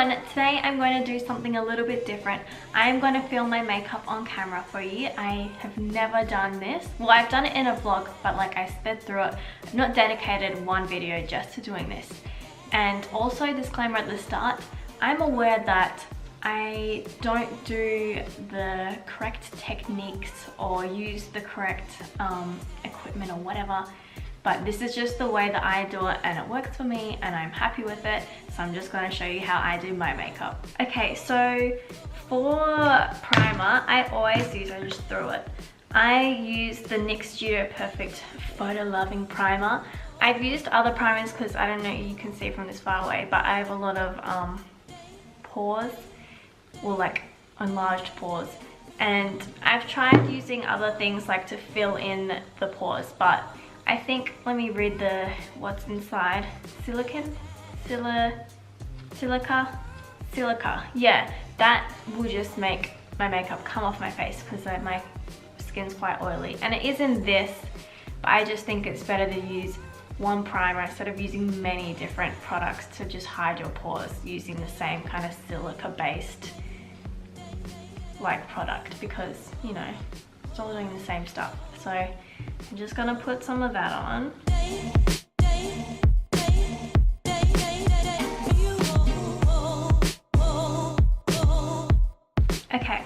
everyone, today I'm going to do something a little bit different. I am going to film my makeup on camera for you. I have never done this. Well, I've done it in a vlog, but like I sped through it. I've not dedicated one video just to doing this. And also, disclaimer at the start, I'm aware that I don't do the correct techniques or use the correct equipment or whatever. But this is just the way that I do it and it works for me and I'm happy with it. So I'm just going to show you how I do my makeup. Okay, so for primer, I always use, I just threw it. I use the NYX Studio Perfect Photo Loving Primer. I've used other primers because I don't know, you can see from this far away, but I have a lot of pores, or like enlarged pores. And I've tried using other things like to fill in the pores, but I think, let me read what's inside. Silica. Yeah, that will just make my makeup come off my face because my skin's quite oily. And it is in this, but I just think it's better to use one primer instead of using many different products to just hide your pores using the same kind of silica based like product, because you know, it's all doing the same stuff. So I'm just gonna put some of that on. Okay,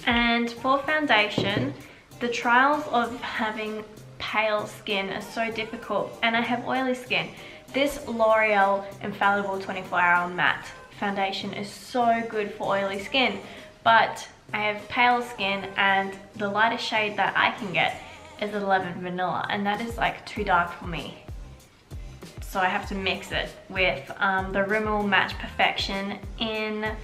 and for foundation, the trials of having pale skin are so difficult, and I have oily skin. This L'Oreal Infallible 24-Hour Matte Foundation is so good for oily skin, but I have pale skin and the lightest shade that I can get is 11 Vanilla, and that is like too dark for me. So I have to mix it with the Rimmel Match Perfection in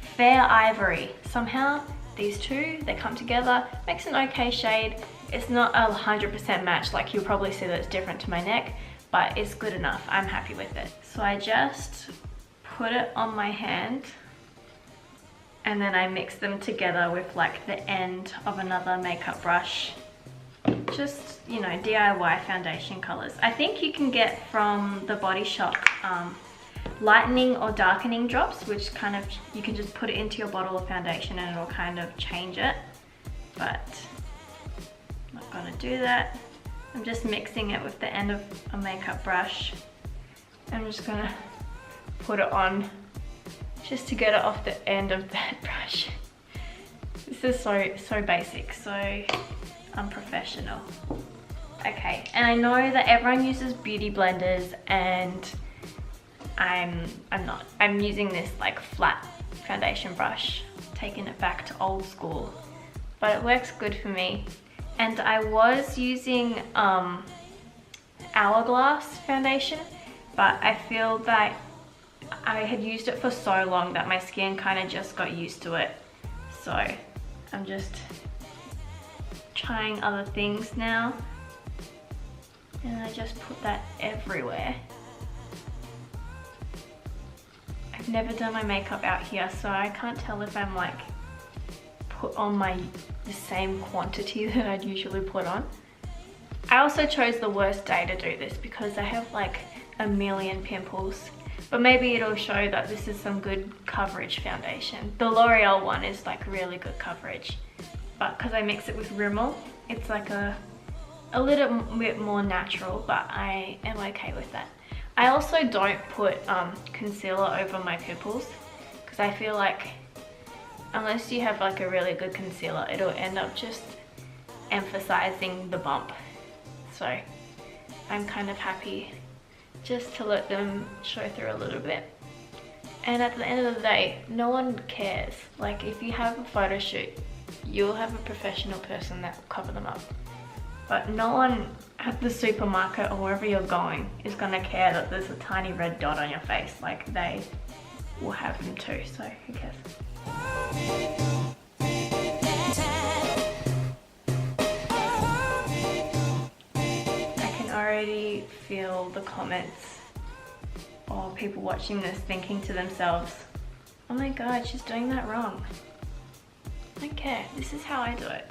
Fair Ivory. Somehow these two, they come together, makes an okay shade. It's not a 100% match, like you'll probably see that it's different to my neck, but it's good enough. I'm happy with it. So I just put it on my hand, and then I mix them together with like the end of another makeup brush. Just, you know, DIY foundation colors. I think you can get from the Body Shop lightening or darkening drops, which kind of, you can just put it into your bottle of foundation and it'll kind of change it. But I'm not gonna do that. I'm just mixing it with the end of a makeup brush. I'm just gonna put it on just to get it off the end of that brush. This is so basic, so unprofessional. Okay, and I know that everyone uses beauty blenders, and I'm not. I'm using this like flat foundation brush, taking it back to old school, but it works good for me. And I was using Hourglass foundation, but I feel that I had used it for so long that my skin kind of just got used to it. So I'm just trying other things now, and I just put that everywhere. I've never done my makeup out here, so I can't tell if I'm like put on the same quantity that I'd usually put on. I also chose the worst day to do this because I have like a million pimples. But maybe it'll show that this is some good coverage foundation. The L'Oreal one is like really good coverage. But because I mix it with Rimmel, it's like a little bit more natural, but I am okay with that. I also don't put concealer over my pimples because I feel like unless you have like a really good concealer, it'll end up just emphasizing the bump. So I'm kind of happy just to let them show through a little bit. And at the end of the day, no one cares. Like if you have a photo shoot, you'll have a professional person that will cover them up. But no one at the supermarket or wherever you're going is gonna care that there's a tiny red dot on your face. Like they will have them too, so who cares? Already feel the comments or people watching this thinking to themselves, oh my god, she's doing that wrong. I don't care, this is how I do it.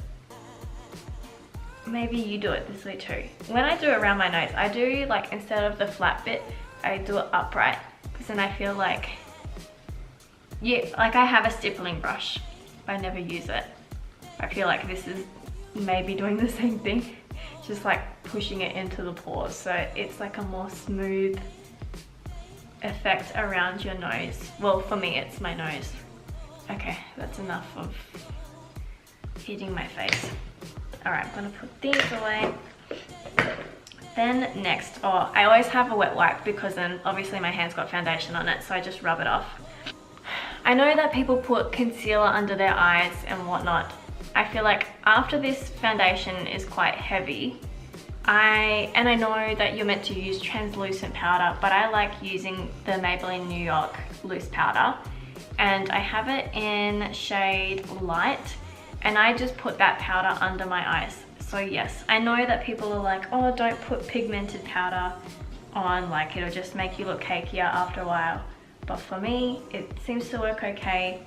Maybe you do it this way too. When I do it around my nose, I do like, instead of the flat bit, I do it upright, because then I feel like Yeah, like I have a stippling brush, but I never use it. I feel like this is maybe doing the same thing, just like pushing it into the pores, so it's like a more smooth effect around your nose. Well, for me it's my nose. Okay, that's enough of hitting my face. Alright, I'm gonna put these away. Then next, I always have a wet wipe because then obviously my hand's got foundation on it, so I just rub it off. I know that people put concealer under their eyes and whatnot. I feel like after this foundation is quite heavy, I know that you're meant to use translucent powder, but I like using the Maybelline New York loose powder, and I have it in shade light, and I just put that powder under my eyes. So yes, I know that people are like, oh, don't put pigmented powder on, like it'll just make you look cakier after a while. But for me, it seems to work okay.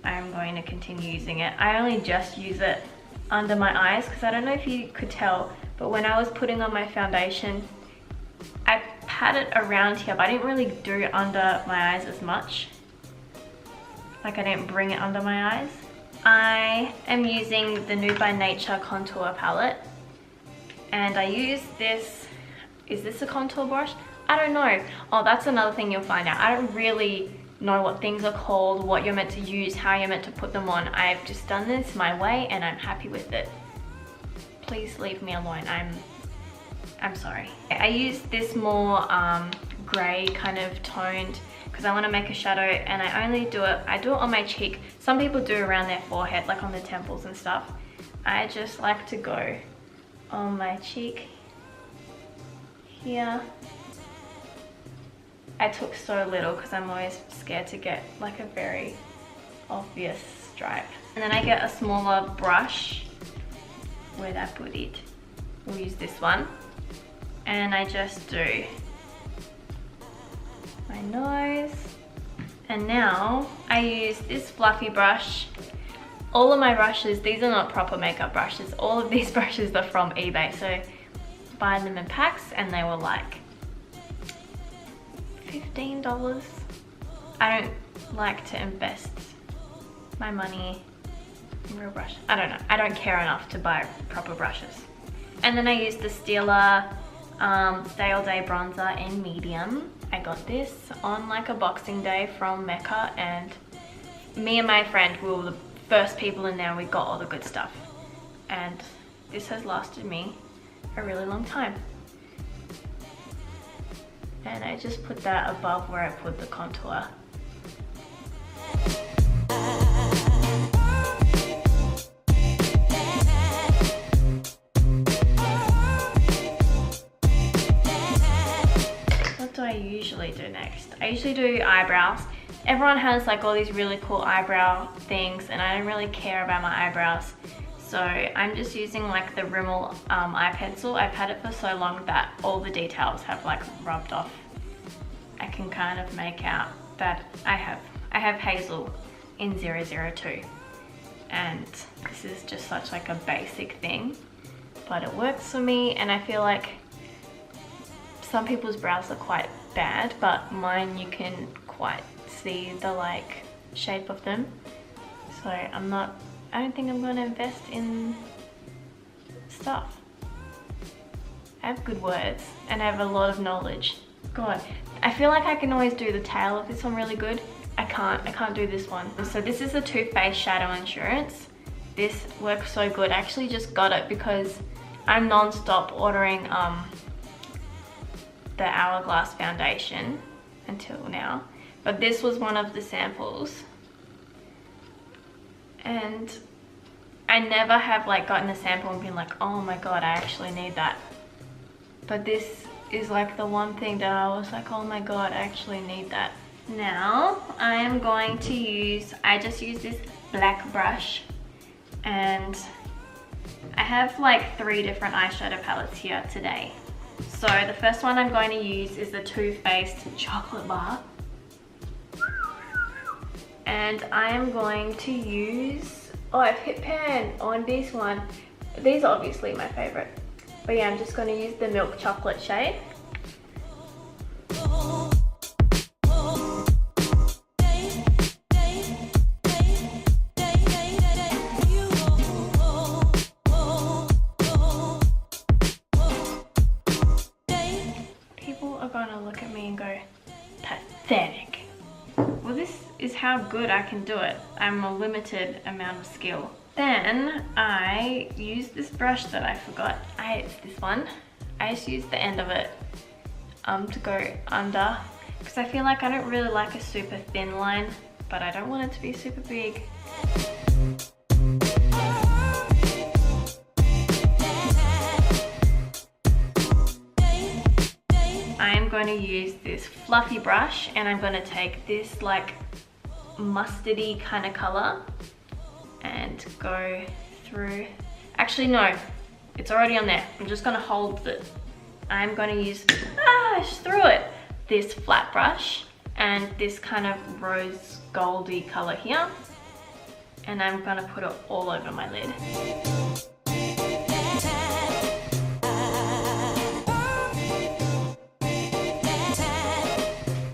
I'm going to continue using it. I only just use it under my eyes because I don't know if you could tell, but when I was putting on my foundation, I pat it around here, but I didn't really do it under my eyes as much. Like I didn't bring it under my eyes. I am using the Nude by Nature contour palette, and I use this, is this a contour brush? I don't know. Oh, that's another thing you'll find out. I don't really know what things are called, what you're meant to use, how you're meant to put them on. I've just done this my way and I'm happy with it. Please leave me alone. I'm sorry. I use this more grey kind of toned because I want to make a shadow, and I do it on my cheek. Some people do around their forehead, like on the temples and stuff. I just like to go on my cheek here. I took so little because I'm always scared to get like a very obvious stripe. And then I get a smaller brush. Where'd I put it? We'll use this one. And I just do my nose. And now I use this fluffy brush. All of my brushes, these are not proper makeup brushes. All of these brushes are from eBay. So buy them in packs, and they were like $15. I don't like to invest my money in real brush. I don't know. I don't care enough to buy proper brushes. And then I use the Stila Stay All Day bronzer in medium. I got this on like a Boxing Day from Mecca, and me and my friend were the first people in there and we got all the good stuff. And this has lasted me a really long time. And I just put that above where I put the contour. What do I usually do next? I usually do eyebrows. Everyone has like all these really cool eyebrow things, and I don't really care about my eyebrows. So I'm just using like the Rimmel eye pencil. I've had it for so long that all the details have like rubbed off. I can kind of make out that I have Hazel in 002, and this is just such like a basic thing, but it works for me. And I feel like some people's brows are quite bad, but mine you can quite see the like shape of them. So I don't think I'm going to invest in stuff. I have good words and I have a lot of knowledge. God, I feel like I can always do the tail of this one really good. I can't do this one. So this is the Too Faced Shadow Insurance. This works so good. I actually just got it because I'm non-stop ordering the Hourglass foundation until now. But this was one of the samples. And I never have like gotten a sample and been like, oh my god, I actually need that. But this is like the one thing that I was like, oh my god, I actually need that. Now I am going to use, I just use this black brush, and I have like 3 different eyeshadow palettes here today. So the first one I'm going to use is the Too Faced Chocolate Bar. And I am going to use, oh, I've hit pan on this one. These are obviously my favorite. But yeah, I'm just going to use the Milk Chocolate shade. People are gonna look at me and go, pathetic. Well, this is how good I can do it. I'm a limited amount of skill. Then I use this brush that I forgot. It's this one. I just use the end of it to go under, because I feel like I don't really like a super thin line, but I don't want it to be super big. I'm going to use this fluffy brush, and I'm going to take this like mustardy kind of color and go through. Actually no, it's already on there. I'm just going to hold it. I'm going to use, I just threw it, this flat brush and this kind of rose goldy color here, and I'm going to put it all over my lid.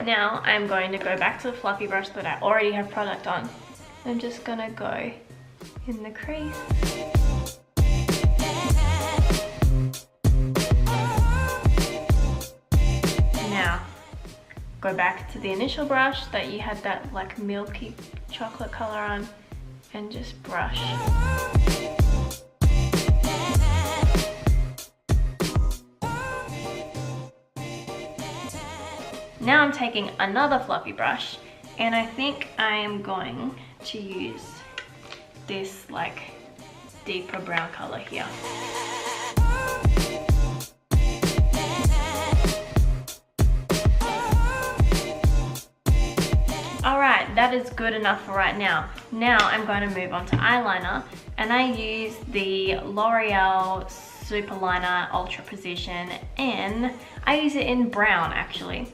Now I'm going to go back to the fluffy brush that I already have product on. I'm just gonna go in the crease. Now, go back to the initial brush that you had that like milky chocolate color on and just brush. Now I'm taking another fluffy brush, and I think I am going to use this like deeper brown color here. Alright, that is good enough for right now. Now I'm going to move on to eyeliner, and I use the L'Oreal Superliner Ultra Precision, and I use it in brown actually.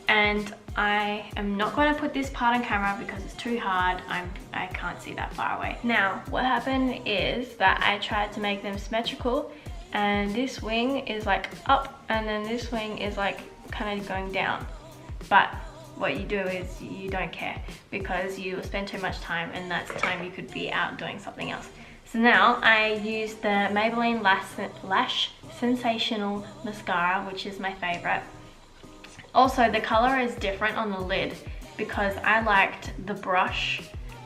And I am not going to put this part on camera because it's too hard. I can't see that far away. Now, what happened is that I tried to make them symmetrical, and this wing is like up, and then this wing is like kind of going down. But what you do is you don't care, because you spend too much time, and that's time you could be out doing something else. So now I use the Maybelline Lash Sensational Mascara, which is my favorite. Also, the color is different on the lid because I liked the brush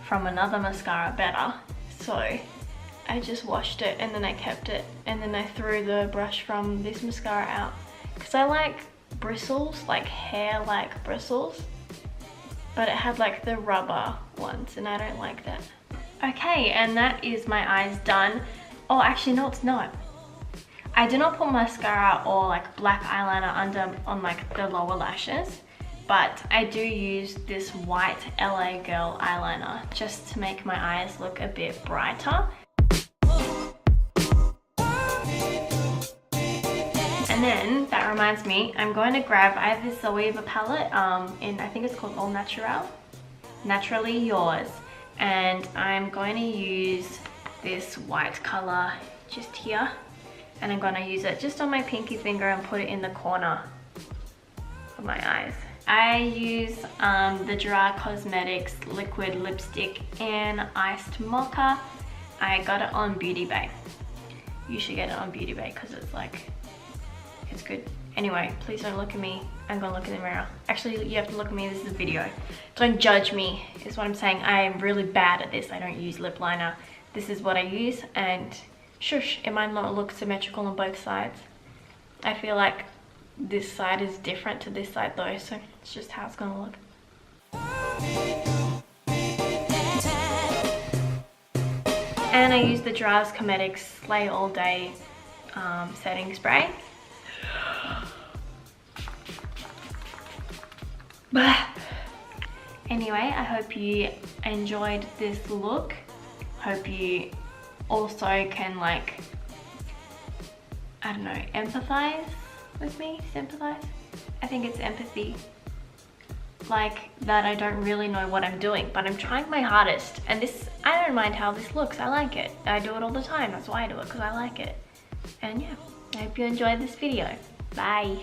from another mascara better. So I just washed it and then I kept it, and then I threw the brush from this mascara out because I like bristles, like hair-like bristles, but it had like the rubber ones and I don't like that. Okay, and that is my eyes done. Oh, actually no, it's not. I do not put mascara or like black eyeliner under on like the lower lashes, but I do use this white LA Girl eyeliner just to make my eyes look a bit brighter. And then that reminds me, I'm going to grab, I have this Zoeva palette in, I think it's called All Natural, Naturally Yours, and I'm going to use this white color just here. And I'm gonna use it just on my pinky finger and put it in the corner of my eyes. I use the Gerard Cosmetics liquid lipstick in Iced Mocha. I got it on Beauty Bay. You should get it on Beauty Bay because it's like, it's good. Anyway, please don't look at me. I'm gonna look in the mirror. Actually, you have to look at me, this is a video. Don't judge me, is what I'm saying. I am really bad at this. I don't use lip liner. This is what I use, and shush, it might not look symmetrical on both sides. I feel like this side is different to this side though, so it's just how it's gonna look. And I use the Gerard Cosmetics Slay All Day setting spray. Anyway, I hope you enjoyed this look. Hope you also can, like, I don't know, empathize with me, sympathize. I think it's empathy. Like, that I don't really know what I'm doing, but I'm trying my hardest. And this, I don't mind how this looks, I like it. I do it all the time, that's why I do it, because I like it. And yeah, I hope you enjoyed this video. Bye.